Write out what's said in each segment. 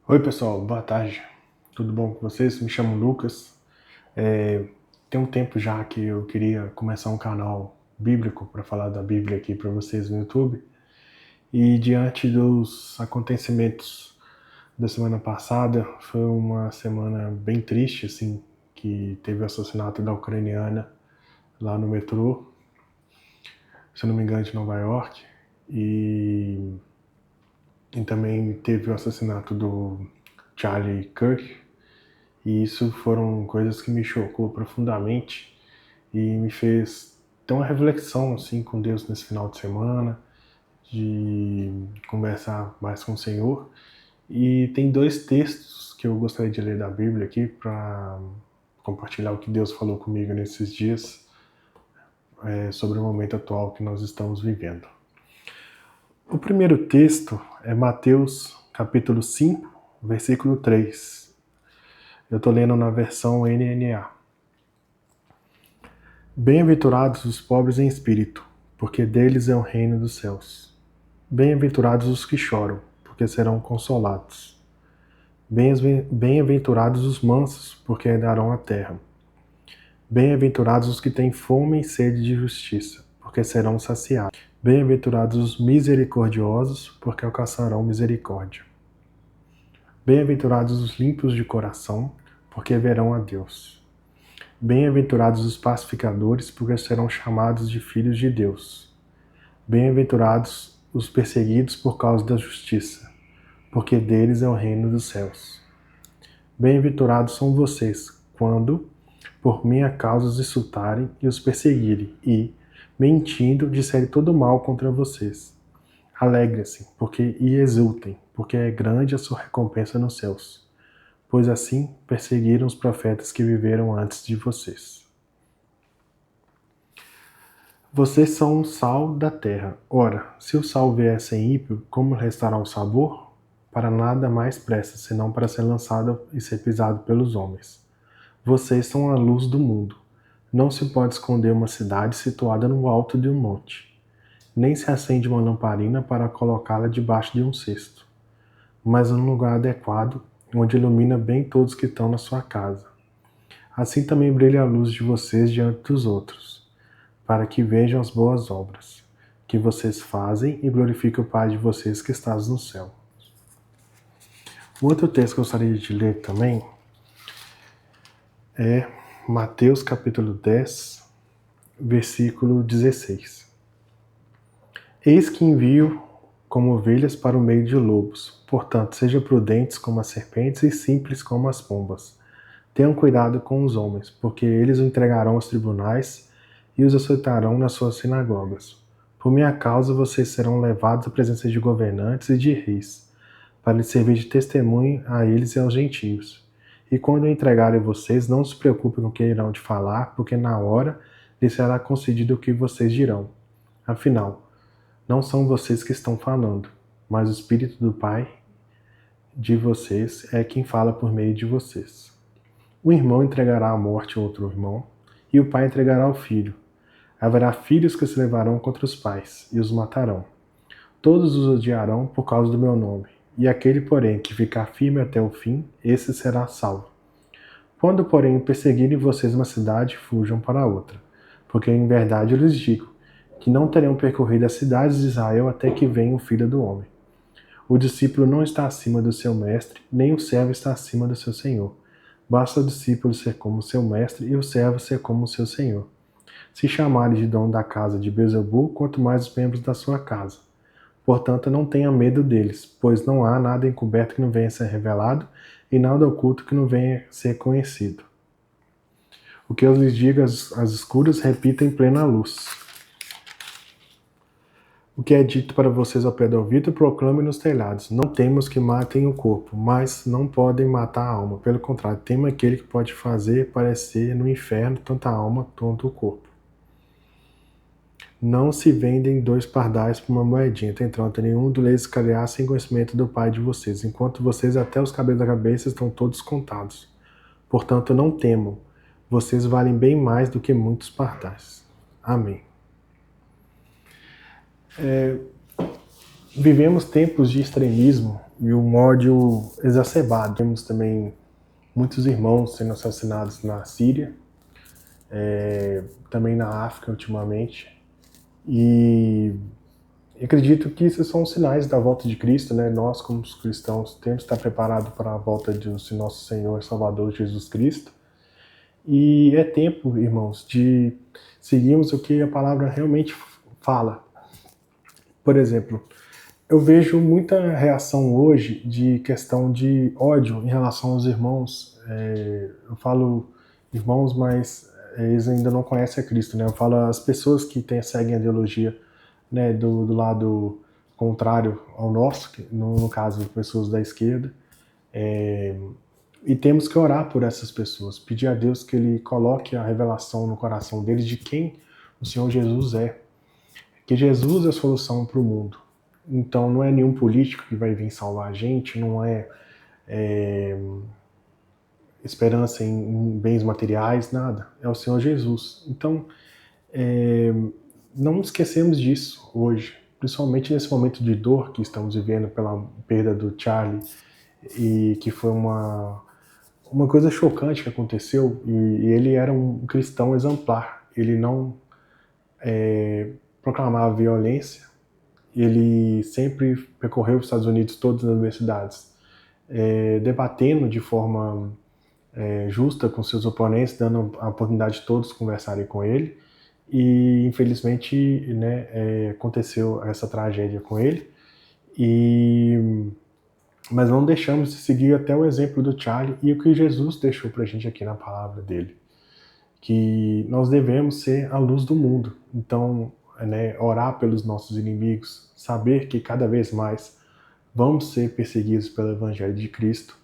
Oi pessoal, boa tarde, tudo bom com vocês? Me chamo Lucas. Tem um tempo já que eu queria começar um canal bíblico para falar da Bíblia aqui para vocês no YouTube. E diante dos acontecimentos da semana passada, foi uma semana bem triste, assim, que teve o assassinato da ucraniana lá no metrô, se eu não me engano, de Nova York. E também teve o assassinato do Charlie Kirk. E isso foram coisas que me chocou profundamente e me fez ter uma reflexão assim com Deus nesse final de semana, de conversar mais com o Senhor. E tem dois textos que eu gostaria de ler da Bíblia aqui para compartilhar o que Deus falou comigo nesses dias sobre o momento atual que nós estamos vivendo. O primeiro texto é Mateus capítulo 5, versículo 3. Eu estou lendo na versão NNA. Bem-aventurados os pobres em espírito, porque deles é o reino dos céus. Bem-aventurados os que choram, porque serão consolados. Bem-aventurados os mansos, porque herdarão a terra. Bem-aventurados os que têm fome e sede de justiça, porque serão saciados. Bem-aventurados os misericordiosos, porque alcançarão misericórdia. Bem-aventurados os limpos de coração, porque verão a Deus. Bem-aventurados os pacificadores, porque serão chamados de filhos de Deus. Bem-aventurados os perseguidos por causa da justiça, porque deles é o reino dos céus. Bem-aventurados são vocês, quando, por minha causa, os insultarem e os perseguirem, e, mentindo, disserem todo mal contra vocês. Alegrem-se, e exultem, porque é grande a sua recompensa nos céus. Pois assim perseguiram os profetas que viveram antes de vocês. Vocês são o sal da terra. Ora, se o sal vier sem ímpio, como restará o sabor? Para nada mais presta, senão para ser lançado e ser pisado pelos homens. Vocês são a luz do mundo. Não se pode esconder uma cidade situada no alto de um monte. Nem se acende uma lamparina para colocá-la debaixo de um cesto, mas num lugar adequado, onde ilumina bem todos que estão na sua casa. Assim também brilha a luz de vocês diante dos outros, para que vejam as boas obras que vocês fazem e glorifiquem o Pai de vocês que está no céu. O outro texto que eu gostaria de ler também é Mateus capítulo 10, versículo 16. Eis que envio como ovelhas para o meio de lobos. Portanto, sejam prudentes como as serpentes e simples como as pombas. Tenham cuidado com os homens, porque eles o entregarão aos tribunais e os açoitarão nas suas sinagogas. Por minha causa, vocês serão levados à presença de governantes e de reis, para lhes servir de testemunho a eles e aos gentios. E quando entregarem vocês, não se preocupem com o que irão de falar, porque na hora lhes será concedido o que vocês dirão. Afinal, não são vocês que estão falando, mas o Espírito do Pai de vocês é quem fala por meio de vocês. O irmão entregará à morte outro irmão, e o pai entregará o filho. Haverá filhos que se levarão contra os pais, e os matarão. Todos os odiarão por causa do meu nome, e aquele, porém, que ficar firme até o fim, esse será salvo. Quando, porém, perseguirem vocês uma cidade, fujam para outra, porque em verdade eu lhes digo, que não terão percorrido as cidades de Israel até que venha o Filho do Homem. O discípulo não está acima do seu mestre, nem o servo está acima do seu senhor. Basta o discípulo ser como seu mestre e o servo ser como o seu senhor. Se chamarem de dono da casa de Beelzebul, quanto mais os membros da sua casa. Portanto, não tenha medo deles, pois não há nada encoberto que não venha a ser revelado, e nada oculto que não venha a ser conhecido. O que eu lhes digo às escuras, repita em plena luz. O que é dito para vocês ao pé do ouvido, proclame nos telhados. Não temos que matem o corpo, mas não podem matar a alma. Pelo contrário, temo aquele que pode fazer parecer no inferno tanto a alma quanto o corpo. Não se vendem 2 pardais por uma moedinha. Entretanto, nenhum deles escalhará sem conhecimento do Pai de vocês, enquanto vocês até os cabelos da cabeça estão todos contados. Portanto, não temam. Vocês valem bem mais do que muitos pardais. Amém. Vivemos tempos de extremismo e um ódio exacerbado. Temos também muitos irmãos sendo assassinados na Síria, também na África ultimamente. E acredito que isso são sinais da volta de Cristo, né? Nós, como cristãos, temos que estar preparados para a volta de nosso Senhor e Salvador Jesus Cristo. E é tempo, irmãos, de seguirmos o que a palavra realmente fala. Por exemplo, eu vejo muita reação hoje de questão de ódio em relação aos irmãos. Eu falo irmãos, mas eles ainda não conhecem a Cristo, né? Eu falo as pessoas que seguem a ideologia, né, do lado contrário ao nosso, no caso, pessoas da esquerda. E temos que orar por essas pessoas, pedir a Deus que Ele coloque a revelação no coração deles de quem o Senhor Jesus é. Que Jesus é a solução para o mundo. Então não é nenhum político que vai vir salvar a gente, não é, esperança em bens materiais, nada. É o Senhor Jesus. Então, não esquecemos disso hoje, principalmente nesse momento de dor que estamos vivendo pela perda do Charlie, e que foi uma coisa chocante que aconteceu, e ele era um cristão exemplar. Ele não proclamava violência, ele sempre percorreu os Estados Unidos, todas as universidades, debatendo de forma justa com seus oponentes, dando a oportunidade de todos conversarem com ele. E infelizmente, né, aconteceu essa tragédia com ele. Mas não deixamos de seguir até o exemplo do Charlie e o que Jesus deixou pra gente aqui na palavra dele, que nós devemos ser a luz do mundo. Então, né, orar pelos nossos inimigos, saber que cada vez mais vamos ser perseguidos pelo Evangelho de Cristo.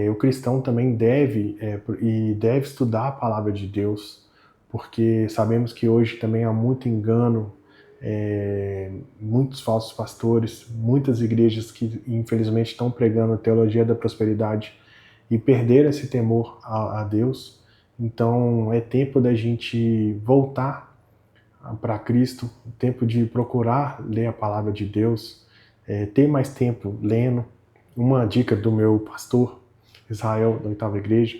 O cristão também deve estudar a palavra de Deus, porque sabemos que hoje também há muito engano, muitos falsos pastores, muitas igrejas que infelizmente estão pregando a teologia da prosperidade e perderam esse temor a Deus. Então é tempo da gente voltar para Cristo, tempo de procurar ler a palavra de Deus, ter mais tempo lendo. Uma dica do meu pastor Israel, da Oitava Igreja,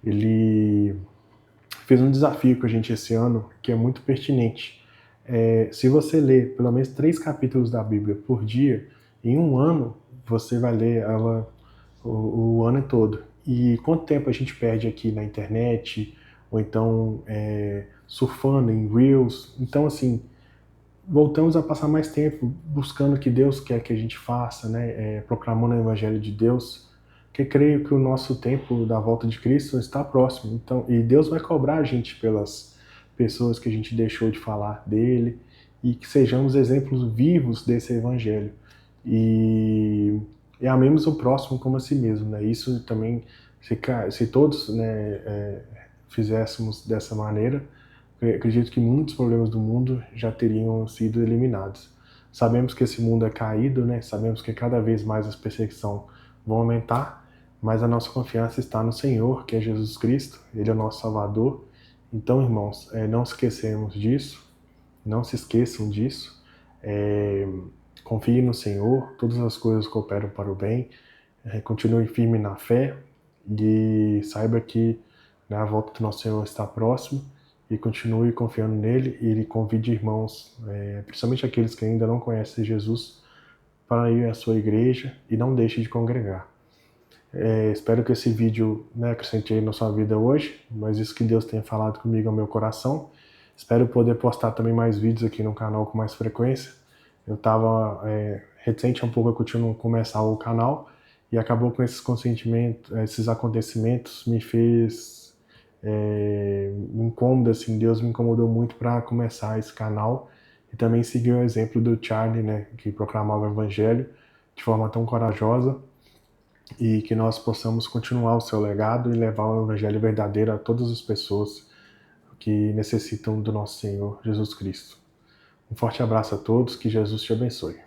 ele fez um desafio com a gente esse ano que é muito pertinente. Se você ler pelo menos 3 capítulos da Bíblia por dia, em um ano você vai ler ela o ano todo. E quanto tempo a gente perde aqui na internet, ou então surfando em Reels. Então, assim, voltamos a passar mais tempo buscando o que Deus quer que a gente faça, né? Proclamando o Evangelho de Deus, que creio que o nosso tempo da volta de Cristo está próximo. Então, e Deus vai cobrar a gente pelas pessoas que a gente deixou de falar dele, e que sejamos exemplos vivos desse Evangelho. E amemos o próximo como a si mesmo, né? Isso também, se todos, né, fizéssemos dessa maneira, eu acredito que muitos problemas do mundo já teriam sido eliminados. Sabemos que esse mundo é caído, né? Sabemos que cada vez mais as perseguições vão aumentar, mas a nossa confiança está no Senhor, que é Jesus Cristo. Ele é o nosso Salvador. Então, irmãos, não esquecemos disso, não se esqueçam disso. Confie no Senhor, todas as coisas cooperam para o bem. Continue firme na fé e saiba que, né, a volta do nosso Senhor está próxima. E continue confiando nele, e ele convide irmãos, principalmente aqueles que ainda não conhecem Jesus, para ir à sua igreja e não deixe de congregar. Espero que esse vídeo, né, acrescente na sua vida hoje, mas isso que Deus tenha falado comigo ao meu coração. Espero poder postar também mais vídeos aqui no canal com mais frequência. Eu estava reticente um pouco a continuar começar o canal, e acabou com esses acontecimentos me fez incômodo, assim. Deus me incomodou muito para começar esse canal e também seguir o exemplo do Charlie, né, que proclamava o Evangelho de forma tão corajosa, e que nós possamos continuar o seu legado e levar o Evangelho verdadeiro a todas as pessoas que necessitam do nosso Senhor Jesus Cristo. Um forte abraço a todos, que Jesus te abençoe.